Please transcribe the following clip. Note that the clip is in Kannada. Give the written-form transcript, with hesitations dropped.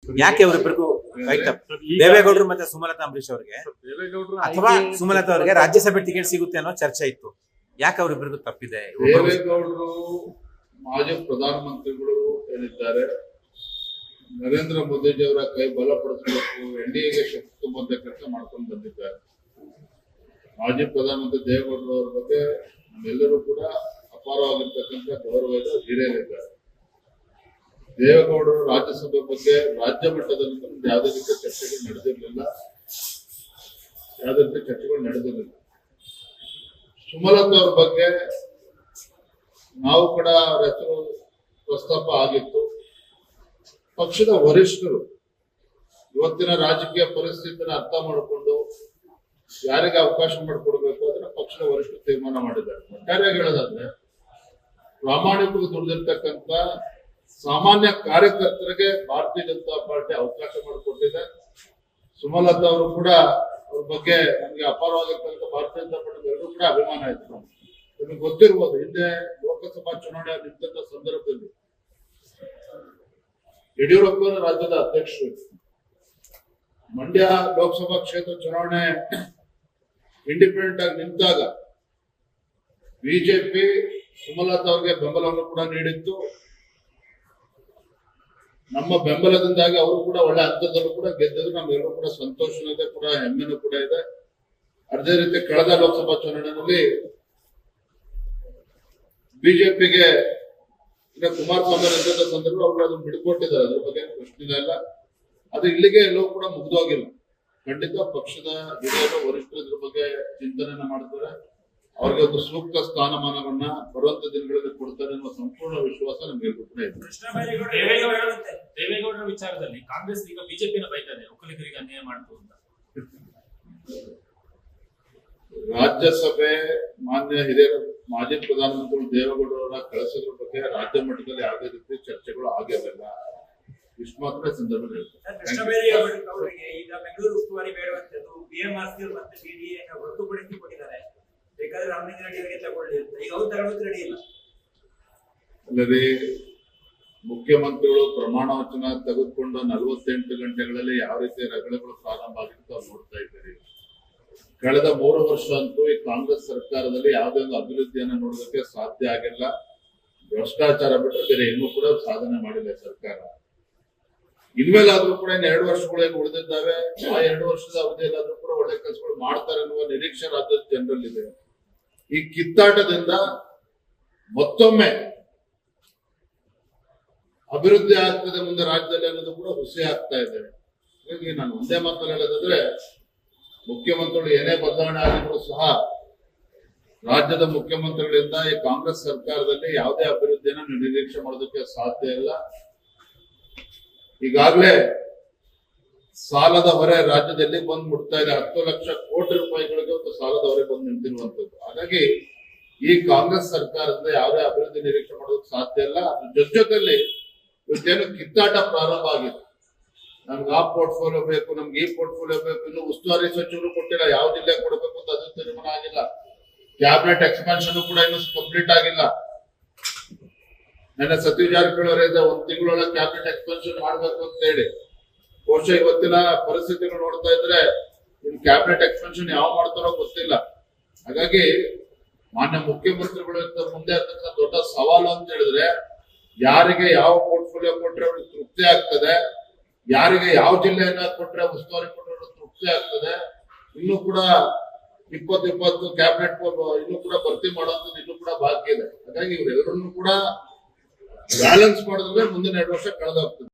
ಯಾಕೆ ಅವರಿಬ್ಬರಿಗೂ ದೇವೇಗೌಡರು ಮತ್ತೆ ಸುಮಲತಾ ಅಂಬರೀಶ್ ಅವರಿಗೆ ಅಥವಾ ಸುಮಲತಾ ಅವರಿಗೆ ರಾಜ್ಯಸಭೆ ಟಿಕೆಟ್ ಸಿಗುತ್ತೆ ಅನ್ನೋ ಚರ್ಚೆ ಇತ್ತು. ಯಾಕೆ ಅವರಿಬ್ಬರಿಗೂ ತಪ್ಪಿದೆ? ದೇವೇಗೌಡರು ಮಾಜಿ ಪ್ರಧಾನಮಂತ್ರಿಗಳು ಏನಿದ್ದಾರೆ, ನರೇಂದ್ರ ಮೋದಿಜಿಯವರ ಕೈ ಬಲಪಡಿಸಬೇಕು, ಎನ್ಡಿಎಗೆ ಶಕ್ತಿ ತುಂಬುವಂತ ಕೆಲಸ ಮಾಡ್ಕೊಂಡು ಬಂದಿದ್ದಾರೆ. ಮಾಜಿ ಪ್ರಧಾನಮಂತ್ರಿ ದೇವೇಗೌಡರು ಅವರ ಬಗ್ಗೆ ನಮ್ಮೆಲ್ಲರೂ ಕೂಡ ಅಪಾರವಾಗಿರ್ತಕ್ಕಂಥ ಗೌರವದ ಹಿರಿಯರಿದ್ದಾರೆ. ದೇವೇಗೌಡರು ರಾಜ್ಯಸಭೆ ಬಗ್ಗೆ ರಾಜ್ಯ ಮಟ್ಟದಲ್ಲಿ ಯಾವುದೇ ರೀತಿಯ ಚರ್ಚೆಗಳು ನಡೆದಿರಲಿಲ್ಲ. ಸುಮಲತಾ ಅವ್ರ ಬಗ್ಗೆ ನಾವು ಕೂಡ ಅವರ ಹೆಸರು ಪ್ರಸ್ತಾಪ ಆಗಿತ್ತು. ಪಕ್ಷದ ವರಿಷ್ಠರು ಇವತ್ತಿನ ರಾಜಕೀಯ ಪರಿಸ್ಥಿತಿನ ಅರ್ಥ ಮಾಡಿಕೊಂಡು ಯಾರಿಗೆ ಅವಕಾಶ ಮಾಡಿಕೊಡ್ಬೇಕು ಅದನ್ನ ಪಕ್ಷದ ವರಿಷ್ಠರು ತೀರ್ಮಾನ ಮಾಡಿದ್ದಾರೆ. ಒಟ್ಟಾರೆಯಾಗಿ ಹೇಳೋದಾದ್ರೆ, ಪ್ರಾಮಾಣಿಕವಾಗಿ ದುಡಿದಿರ್ತಕ್ಕಂಥ ಸಾಮಾನ್ಯ ಕಾರ್ಯಕರ್ತರಿಗೆ ಭಾರತೀಯ ಜನತಾ ಪಾರ್ಟಿ ಅವಕಾಶ ಮಾಡಿಕೊಟ್ಟಿದೆ. ಸುಮಲತಾ ಅವರು ಕೂಡ ಅವ್ರ ಬಗ್ಗೆ ನಮಗೆ ಅಪಾರವಾಗಿರ್ತಕ್ಕಂಥ ಭಾರತೀಯ ಜನತಾ ಪಾರ್ಟಿ ಎಲ್ಲರೂ ಕೂಡ ಅಭಿಮಾನ ಇತ್ತು. ನಿಮಗೆ ಗೊತ್ತಿರ್ಬೋದು, ಹಿಂದೆ ಲೋಕಸಭಾ ಚುನಾವಣೆ ನಿಂತ ಸಂದರ್ಭದಲ್ಲಿ ಯಡಿಯೂರಪ್ಪನ ರಾಜ್ಯದ ಅಧ್ಯಕ್ಷರು ಮಂಡ್ಯ ಲೋಕಸಭಾ ಕ್ಷೇತ್ರ ಚುನಾವಣೆ ಇಂಡಿಪೆಂಡೆಂಟ್ ಆಗಿ ನಿಂತಾಗ ಬಿಜೆಪಿ ಸುಮಲತಾ ಅವರಿಗೆ ಬೆಂಬಲವನ್ನು ಕೂಡ ನೀಡಿತ್ತು. ನಮ್ಮ ಬೆಂಬಲದಿಂದಾಗಿ ಅವರು ಕೂಡ ಒಳ್ಳೆ ಹಂತದಲ್ಲೂ ಕೂಡ ಗೆದ್ದರು. ನಮ್ಗೆಲ್ಲರೂ ಕೂಡ ಸಂತೋಷನೂ ಇದೆ, ಕೂಡ ಹೆಮ್ಮೆನೂ ಕೂಡ ಇದೆ. ಅದೇ ರೀತಿ ಕಳೆದ ಲೋಕಸಭಾ ಚುನಾವಣೆಯಲ್ಲಿ ಬಿಜೆಪಿಗೆ ಕುಮಾರಸ್ವಾಮಿ ಗೆದ್ದ ಸಂದರ್ಭ ಅವರು ಅದನ್ನು ಬಿಡ್ಕೊಟ್ಟಿದ್ದಾರೆ. ಅದ್ರ ಬಗ್ಗೆ ಪ್ರಶ್ನೆ ಇಲ್ಲ. ಅದು ಇಲ್ಲಿಗೆ ಎಲ್ಲವೂ ಕೂಡ ಮುಗಿದೋಗಿಲ್ಲ. ಖಂಡಿತ ಪಕ್ಷದ ಹಿರಿಯರು ವರಿಷ್ಠರು ಇದ್ರ ಬಗ್ಗೆ ಚಿಂತನೆಯನ್ನ ಮಾಡ್ತಾರೆ. ಅವ್ರಿಗೆ ಒಂದು ಸೂಕ್ತ ಸ್ಥಾನಮಾನವನ್ನ ಬರುವಂತ ದಿನಗಳಲ್ಲಿ ಕೊಡ್ತಾರೆ ಅನ್ನೋ ಸಂಪೂರ್ಣ ವಿಶ್ವಾಸ ನಮ್ಗೆ ಕೂಡ ಇದೆ. ದೇವೇಗೌಡರ ವಿಚಾರದಲ್ಲಿ ಕಾಂಗ್ರೆಸ್ ಈಗ ಬಿಜೆಪಿನ ಬೈತಾ ಇದೆ, ಒಕ್ಕಲಿಗರಿಗೆ ಅನ್ಯಾಯ ಮಾಡ್ತು ಅಂತ. ರಾಜ್ಯಸಭೆ ಮಾನ್ಯ ಹಿರಿಯರ ಮಾಜಿ ಪ್ರಧಾನಮಂತ್ರಿ ದೇವೇಗೌಡರವರ ಕಳಿಸೋದ್ರ ಬಗ್ಗೆ ರಾಜ್ಯ ಮಟ್ಟದಲ್ಲಿ ಯಾವುದೇ ರೀತಿ ಚರ್ಚೆಗಳು ಆಗಿರಲಿಲ್ಲ. ಇಷ್ಟು ಮಾತ್ರ ಸಂದರ್ಭ ಈಗ ಬೆಂಗಳೂರು ಉಸ್ತುವಾರಿ ಬೇಡುವಂತದ್ದು ಬಿಎಂಆರ್ಸಿ ಮತ್ತೆ ಬಿಡಿಎ ಹೊರತುಪಡಿಸಿ ಕೊಟ್ಟಿದ್ದಾರೆ. ಬೇಕಾದ್ರೆ ರಾಮಲಿಂಗ ರೆಡ್ಡಿ ಅವರಿಗೆ ತಗೊಳ್ಳಿ ಅಂತ. ಈಗ ಅವ್ರು ತಗೊಳ್ಳೋದು ರೆಡಿ ಇಲ್ಲ. ಅಲ್ಲದೆ ಮುಖ್ಯಮಂತ್ರಿಗಳು ಪ್ರಮಾಣ ವಚನ ತೆಗೆದುಕೊಂಡು 48 ಗಂಟೆಗಳಲ್ಲಿ ಯಾವ ರೀತಿ ರಗಳೆಗಳು ಪ್ರಾರಂಭ ಆಗಿತ್ತು ಅವ್ರು ನೋಡ್ತಾ ಇದ್ದೀರಿ. ಕಳೆದ 3 ವರ್ಷ ಅಂತೂ ಈ ಕಾಂಗ್ರೆಸ್ ಸರ್ಕಾರದಲ್ಲಿ ಯಾವುದೇ ಒಂದು ಅಭಿವೃದ್ಧಿಯನ್ನ ನೋಡೋದಕ್ಕೆ ಸಾಧ್ಯ ಆಗಿಲ್ಲ. ಭ್ರಷ್ಟಾಚಾರ ಬಿಟ್ಟರೆ ಬೇರೆ ಏನೂ ಕೂಡ ಸಾಧನೆ ಮಾಡಿಲ್ಲ ಸರ್ಕಾರ. ಇನ್ಮೇಲಾದ್ರೂ ಕೂಡ ಇನ್ನು 2 ವರ್ಷಗಳೇನು ಉಳಿದಿದ್ದಾವೆ, ಆ 2 ವರ್ಷದ ಅವಧಿಯಲ್ಲಾದ್ರೂ ಕೂಡ ಒಳ್ಳೆ ಕೆಲಸಗಳು ಮಾಡ್ತಾರೆ ಅನ್ನುವ ನಿರೀಕ್ಷೆ ರಾಜ್ಯದ ಜನರಲ್ಲಿದೆ. ಈ ಕಿತ್ತಾಟದಿಂದ ಮತ್ತೊಮ್ಮೆ ಅಭಿವೃದ್ಧಿ ಆಗ್ತದೆ ಮುಂದೆ ರಾಜ್ಯದಲ್ಲಿ ಅನ್ನೋದು ಕೂಡ ಹುಸಿ ಆಗ್ತಾ ಇದೆ. ಹಾಗಾಗಿ ನಾನು ಒಂದೇ ಮಾತಲ್ಲಿ ಹೇಳೋದಾದ್ರೆ, ಮುಖ್ಯಮಂತ್ರಿಗಳು ಏನೇ ಬದಲಾವಣೆ ಆಗಿದ್ರು ಸಹ ರಾಜ್ಯದ ಮುಖ್ಯಮಂತ್ರಿಗಳಿಂದ ಈ ಕಾಂಗ್ರೆಸ್ ಸರ್ಕಾರದಲ್ಲಿ ಯಾವುದೇ ಅಭಿವೃದ್ಧಿಯನ್ನು ನಿರೀಕ್ಷೆ ಮಾಡೋದಕ್ಕೆ ಸಾಧ್ಯ ಇಲ್ಲ. ಈಗಾಗಲೇ ಸಾಲದ ಹೊರೆ ರಾಜ್ಯದಲ್ಲಿ ಬಂದು ಮುಟ್ತಾ ಇದೆ. 10 ಲಕ್ಷ ಕೋಟಿ ರೂಪಾಯಿಗಳಿಗೆ ಒಂದು ಸಾಲದ ಹೊರೆ ಬಂದು ನಿಂತಿರುವಂತದ್ದು. ಹಾಗಾಗಿ ಈ ಕಾಂಗ್ರೆಸ್ ಸರ್ಕಾರದಿಂದ ಯಾವುದೇ ಅಭಿವೃದ್ಧಿ ನಿರೀಕ್ಷೆ ಮಾಡೋದಕ್ಕೆ ಸಾಧ್ಯ ಇಲ್ಲ. ಅದ್ರ ಜೊತೆಯಲ್ಲಿ ಇವತ್ತೇನು ಕಿತ್ತಾಟ ಪ್ರಾರಂಭ ಆಗಿದೆ. ನಮ್ಗೆ ಆ ಪೋರ್ಟ್ಫೋಲಿಯೋ ಬೇಕು, ನಮ್ಗೆ ಈ ಪೋರ್ಟ್ಫೋಲಿಯೋ ಬೇಕು, ಇನ್ನು ಉಸ್ತುವಾರಿ ಸಚಿವರು ಕೊಟ್ಟಿಲ್ಲ, ಯಾವ ಜಿಲ್ಲೆ ಕೊಡಬೇಕು ಅಂತ ಅದು ತೀರ್ಮಾನ ಆಗಿಲ್ಲ. ಕ್ಯಾಬಿನೆಟ್ ಎಕ್ಸ್ಪಾನ್ಷನ್ ಕೂಡ ಇನ್ನು ಕಂಪ್ಲೀಟ್ ಆಗಿಲ್ಲ. ನನ್ನ ಸತೀಶ್ ಜಾರಕಿಹೊಳಿ ಅವರಿಂದ 1 ತಿಂಗಳೊಳಗೆ ಕ್ಯಾಬಿನೆಟ್ ಎಕ್ಸ್ಪಾನ್ಷನ್ ಮಾಡ್ಬೇಕು ಅಂತ ಹೇಳಿ, ಬಹುಶಃ ಇವತ್ತಿನ ಪರಿಸ್ಥಿತಿಗಳು ನೋಡ್ತಾ ಇದ್ರೆ ಇನ್ನು ಕ್ಯಾಬಿನೆಟ್ ಎಕ್ಸ್ಪಾನ್ಷನ್ ಯಾವ ಮಾಡ್ತಾರೋ ಗೊತ್ತಿಲ್ಲ. ಹಾಗಾಗಿ ಮಾನ್ಯ ಮುಖ್ಯಮಂತ್ರಿಗಳು ಮುಂದೆ ಇರ್ತಕ್ಕಂಥ ದೊಡ್ಡ ಸವಾಲು ಅಂತ ಹೇಳಿದ್ರೆ, ಯಾರಿಗೆ ಯಾವ ಪೋರ್ಟ್ಫೋಲಿಯೋ ಕೊಟ್ರೆ ಅವ್ರಿಗೆ ತೃಪ್ತಿ ಆಗ್ತದೆ, ಯಾರಿಗೆ ಯಾವ ಜಿಲ್ಲೆಯನ್ನ ಕೊಟ್ರೆ ಉಸ್ತುವಾರಿ ಕೊಟ್ಟರೆ ತೃಪ್ತಿ ಆಗ್ತದೆ. ಇನ್ನೂ ಕೂಡ 20 ಕ್ಯಾಬಿನೆಟ್ ಇನ್ನೂ ಕೂಡ ಭರ್ತಿ ಮಾಡುವಂಥದ್ದು ಇನ್ನೂ ಕೂಡ ಬಾಕಿ ಇದೆ. ಹಾಗಾಗಿ ಇವರೆಲ್ಲರನ್ನು ಕೂಡ ಬ್ಯಾಲೆನ್ಸ್ ಮಾಡಿದ್ರೆ ಮುಂದಿನ 2 ವರ್ಷ ಕಳೆದೋಗ್ತದೆ.